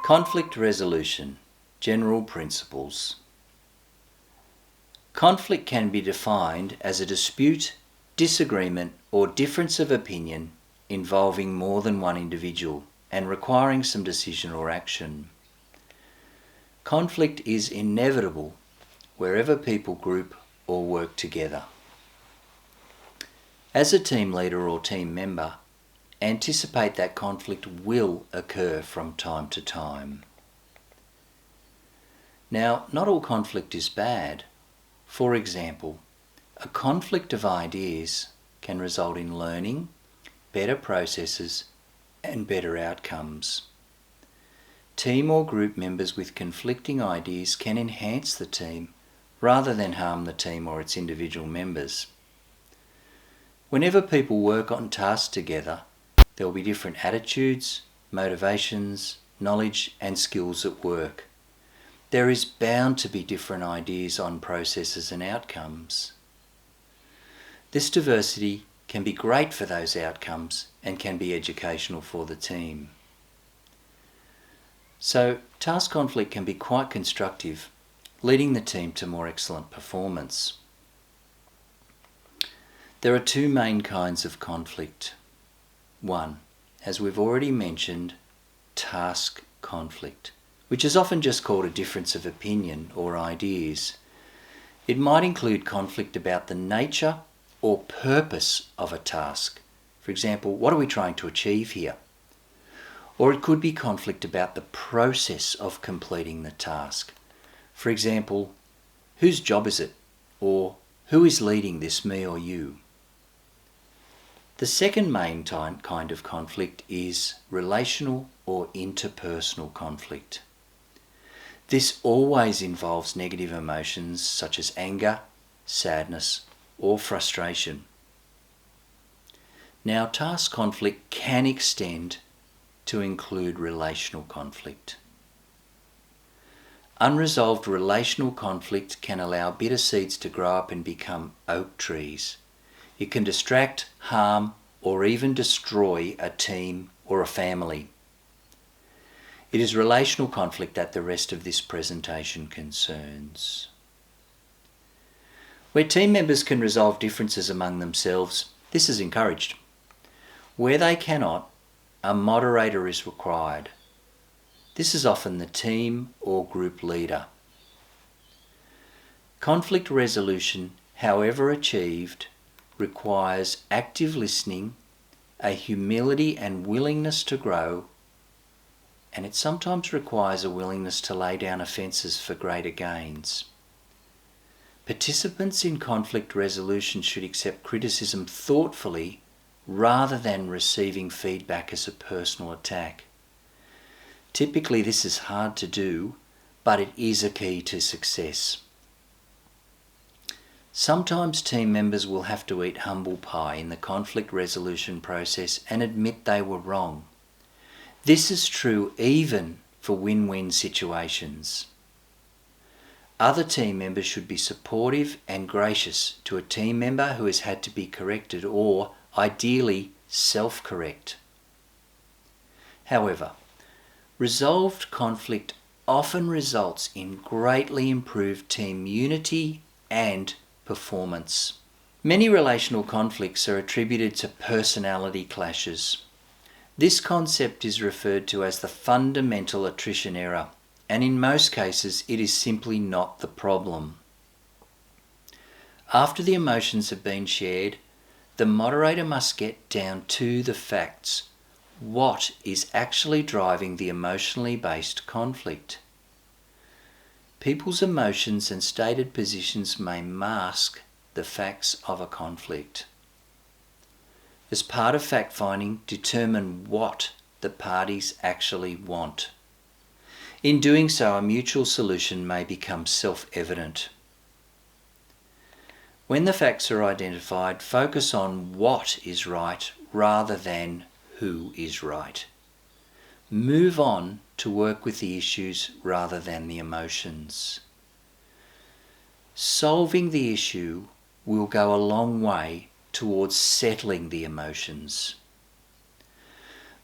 Conflict resolution, general principles. Conflict can be defined as a dispute, disagreement, or difference of opinion involving more than one individual and requiring some decision or action. Conflict is inevitable wherever people group or work together. As a team leader or team member, anticipate that conflict will occur from time to time. Now, not all conflict is bad. For example, a conflict of ideas can result in learning, better processes, and better outcomes. Team or group members with conflicting ideas can enhance the team rather than harm the team or its individual members. Whenever people work on tasks together, there will be different attitudes, motivations, knowledge, and skills at work. There is bound to be different ideas on processes and outcomes. This diversity can be great for those outcomes and can be educational for the team. So, task conflict can be quite constructive, leading the team to more excellent performance. There are two main kinds of conflict. One, as we've already mentioned, task conflict, which is often just called a difference of opinion or ideas. It might include conflict about the nature or purpose of a task. For example, what are we trying to achieve here? Or it could be conflict about the process of completing the task. For example, whose job is it? Or who is leading this, me or you? The second main kind of conflict is relational or interpersonal conflict. This always involves negative emotions such as anger, sadness, or frustration. Now, task conflict can extend to include relational conflict. Unresolved relational conflict can allow bitter seeds to grow up and become oak trees. It can distract, harm, or even destroy a team or a family. It is relational conflict that the rest of this presentation concerns. Where team members can resolve differences among themselves, this is encouraged. Where they cannot, a moderator is required. This is often the team or group leader. Conflict resolution, however achieved, requires active listening, a humility and willingness to grow, and it sometimes requires a willingness to lay down offences for greater gains. Participants in conflict resolution should accept criticism thoughtfully rather than receiving feedback as a personal attack. Typically, this is hard to do, but it is a key to success. Sometimes team members will have to eat humble pie in the conflict resolution process and admit they were wrong. This is true even for win-win situations. Other team members should be supportive and gracious to a team member who has had to be corrected or, ideally, self-correct. However, resolved conflict often results in greatly improved team unity and performance. Many relational conflicts are attributed to personality clashes. This concept is referred to as the fundamental attrition error, and in most cases it is simply not the problem. After the emotions have been shared, the moderator must get down to the facts. What is actually driving the emotionally based conflict? People's emotions and stated positions may mask the facts of a conflict. As part of fact-finding, determine what the parties actually want. In doing so, a mutual solution may become self-evident. When the facts are identified, focus on what is right rather than who is right. Move on to work with the issues rather than the emotions. Solving the issue will go a long way towards settling the emotions.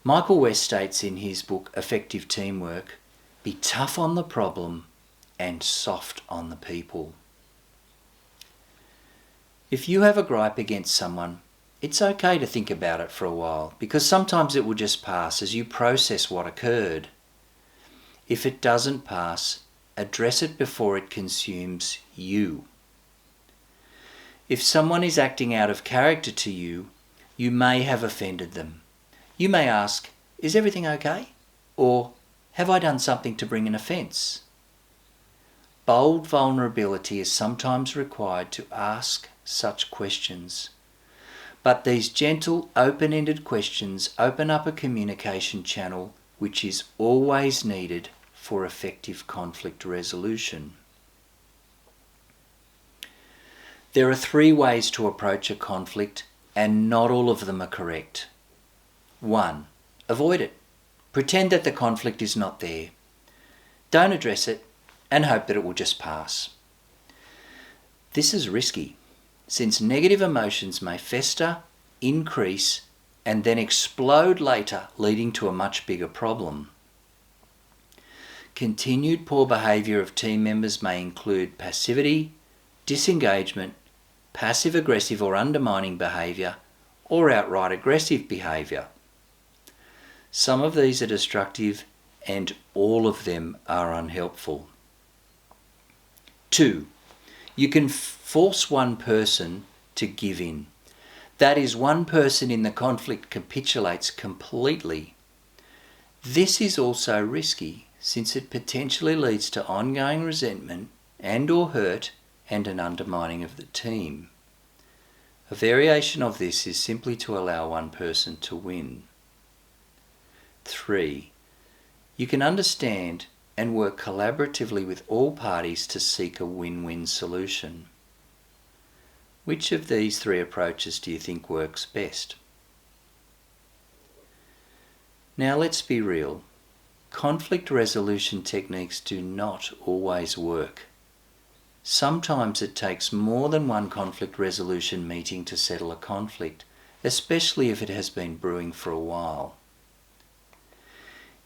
Michael West states in his book Effective Teamwork, "Be tough on the problem and soft on the people." If you have a gripe against someone, it's okay to think about it for a while, because sometimes it will just pass as you process what occurred. If it doesn't pass, address it before it consumes you. If someone is acting out of character to you, you may have offended them. You may ask, "Is everything okay?" Or, "Have I done something to bring an offence?" Bold vulnerability is sometimes required to ask such questions. But these gentle, open-ended questions open up a communication channel which is always needed for effective conflict resolution. There are 3 ways to approach a conflict, and not all of them are correct. 1. Avoid it. Pretend that the conflict is not there. Don't address it and hope that it will just pass. This is risky, since negative emotions may fester, increase, and then explode later, leading to a much bigger problem. Continued poor behaviour of team members may include passivity, disengagement, passive-aggressive or undermining behaviour, or outright aggressive behaviour. Some of these are destructive and all of them are unhelpful. 2. You can force one person to give in. That is, one person in the conflict capitulates completely. This is also risky, since it potentially leads to ongoing resentment and/or hurt and an undermining of the team. A variation of this is simply to allow one person to win. 3. You can understand and work collaboratively with all parties to seek a win-win solution. Which of these 3 approaches do you think works best? Now let's be real. Conflict resolution techniques do not always work. Sometimes it takes more than one conflict resolution meeting to settle a conflict, especially if it has been brewing for a while.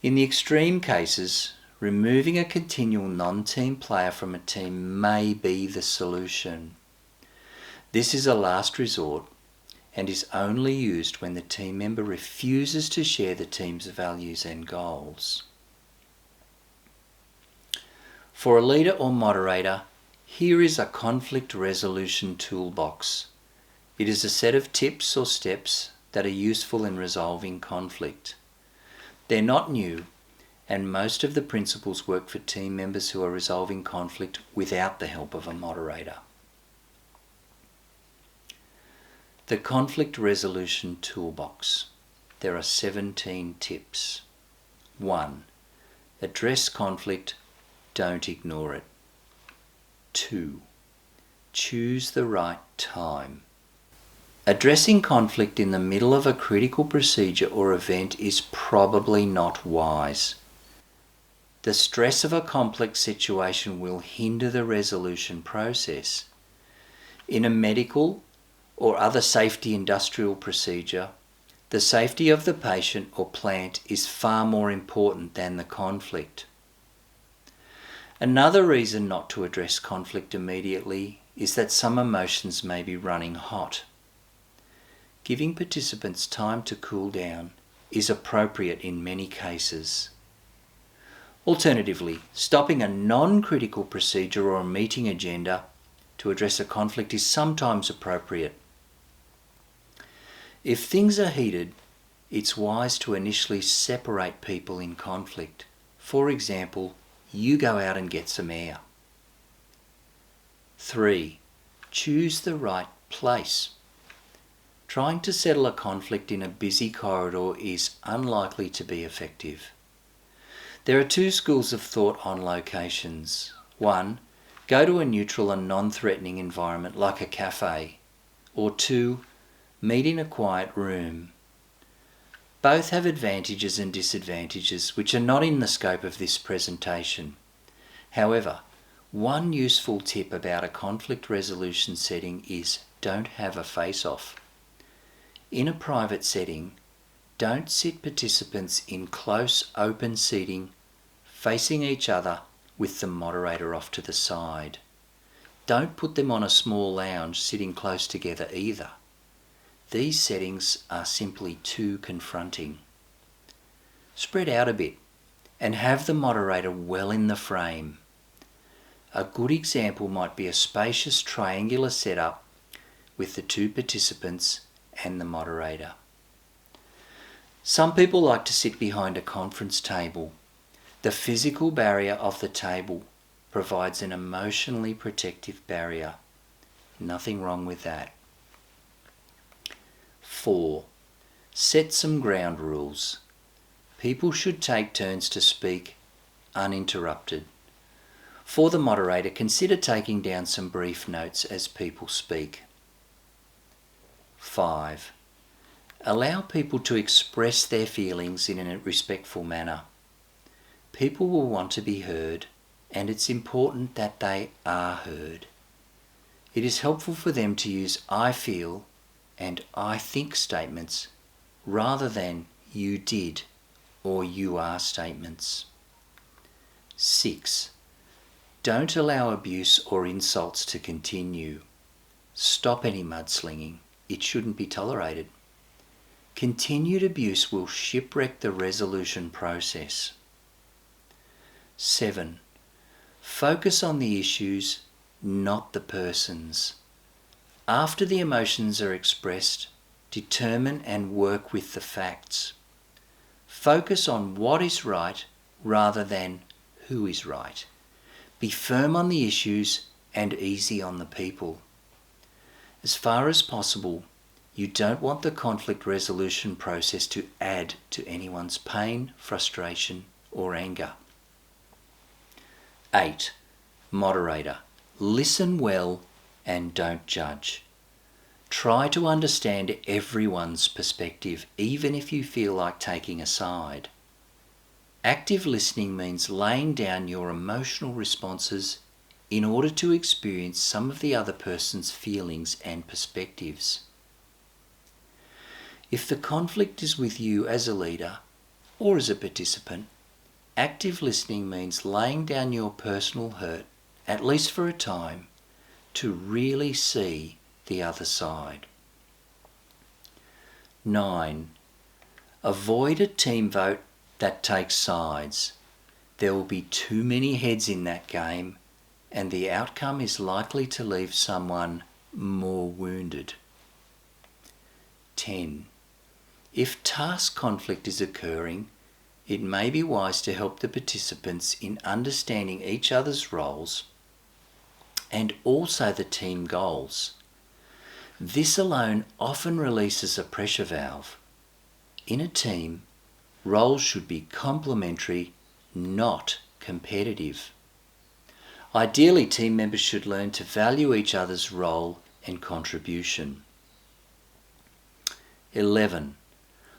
In the extreme cases, removing a continual non-team player from a team may be the solution. This is a last resort and is only used when the team member refuses to share the team's values and goals. For a leader or moderator, here is a conflict resolution toolbox. It is a set of tips or steps that are useful in resolving conflict. They're not new, and most of the principles work for team members who are resolving conflict without the help of a moderator. The Conflict Resolution Toolbox. There are 17 tips. 1. Address conflict, don't ignore it. 2. Choose the right time. Addressing conflict in the middle of a critical procedure or event is probably not wise. The stress of a complex situation will hinder the resolution process. In a medical or other safety industrial procedure, the safety of the patient or plant is far more important than the conflict. Another reason not to address conflict immediately is that some emotions may be running hot. Giving participants time to cool down is appropriate in many cases. Alternatively, stopping a non-critical procedure or a meeting agenda to address a conflict is sometimes appropriate. If things are heated, it's wise to initially separate people in conflict. For example, you go out and get some air. 3. Choose the right place. Trying to settle a conflict in a busy corridor is unlikely to be effective. There are 2 schools of thought on locations. 1. Go to a neutral and non-threatening environment like a cafe. Or 2. Meet in a quiet room. Both have advantages and disadvantages which are not in the scope of this presentation. However, one useful tip about a conflict resolution setting is don't have a face-off. In a private setting, don't sit participants in close open seating facing each other with the moderator off to the side. Don't put them on a small lounge sitting close together either. These settings are simply too confronting. Spread out a bit and have the moderator well in the frame. A good example might be a spacious triangular setup with the two participants and the moderator. Some people like to sit behind a conference table. The physical barrier of the table provides an emotionally protective barrier. Nothing wrong with that. 4. Set some ground rules. People should take turns to speak uninterrupted. For the moderator, consider taking down some brief notes as people speak. 5. Allow people to express their feelings in a respectful manner. People will want to be heard, and it's important that they are heard. It is helpful for them to use I feel and I think statements rather than you did or you are statements. 6. Don't allow abuse or insults to continue. Stop any mudslinging. It shouldn't be tolerated. Continued abuse will shipwreck the resolution process. 7. Focus on the issues, not the persons. After the emotions are expressed, determine and work with the facts. Focus on what is right rather than who is right. Be firm on the issues and easy on the people. As far as possible, you don't want the conflict resolution process to add to anyone's pain, frustration, or anger. 8. Moderator. Listen well and don't judge. Try to understand everyone's perspective, even if you feel like taking a side. Active listening means laying down your emotional responses in order to experience some of the other person's feelings and perspectives. If the conflict is with you as a leader or as a participant, active listening means laying down your personal hurt, at least for a time, to really see the other side. 9. Avoid a team vote that takes sides. There will be too many heads in that game, and the outcome is likely to leave someone more wounded. 10. If task conflict is occurring, it may be wise to help the participants in understanding each other's roles and also the team goals. This alone often releases a pressure valve. In a team, roles should be complementary, not competitive. Ideally, team members should learn to value each other's role and contribution. 11.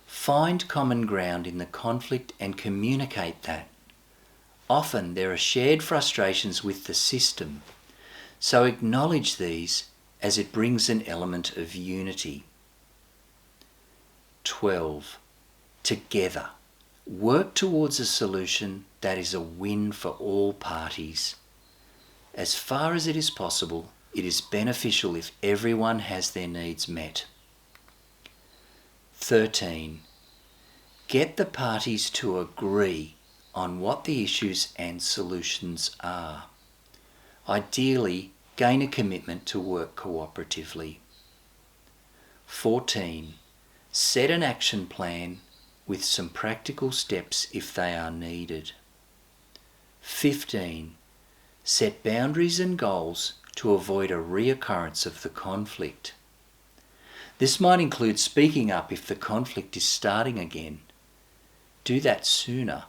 Find common ground in the conflict and communicate that. Often there are shared frustrations with the system, so acknowledge these as it brings an element of unity. 12. Together, work towards a solution that is a win for all parties. As far as it is possible, it is beneficial if everyone has their needs met. 13. Get the parties to agree on what the issues and solutions are. Ideally, gain a commitment to work cooperatively. 14. Set an action plan with some practical steps if they are needed. 15. Set boundaries and goals to avoid a reoccurrence of the conflict. This might include speaking up if the conflict is starting again. Do that sooner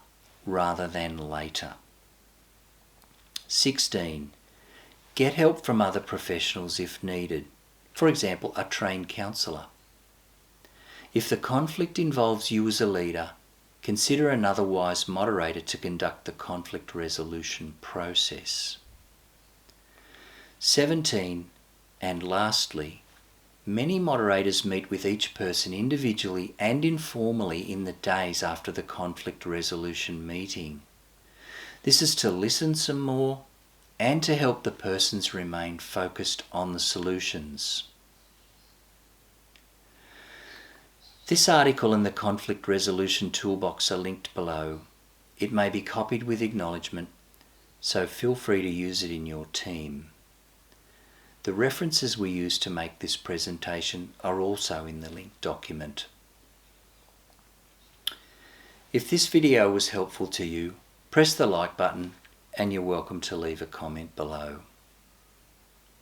rather than later. 16. Get help from other professionals if needed. For example, a trained counsellor. If the conflict involves you as a leader, consider another wise moderator to conduct the conflict resolution process. 17. And lastly, Many moderators meet with each person individually and informally in the days after the conflict resolution meeting. This is to listen some more and to help the persons remain focused on the solutions. This article and the Conflict Resolution Toolbox are linked below. It may be copied with acknowledgement, so feel free to use it in your team. The references we use to make this presentation are also in the linked document. If this video was helpful to you, press the like button and you're welcome to leave a comment below.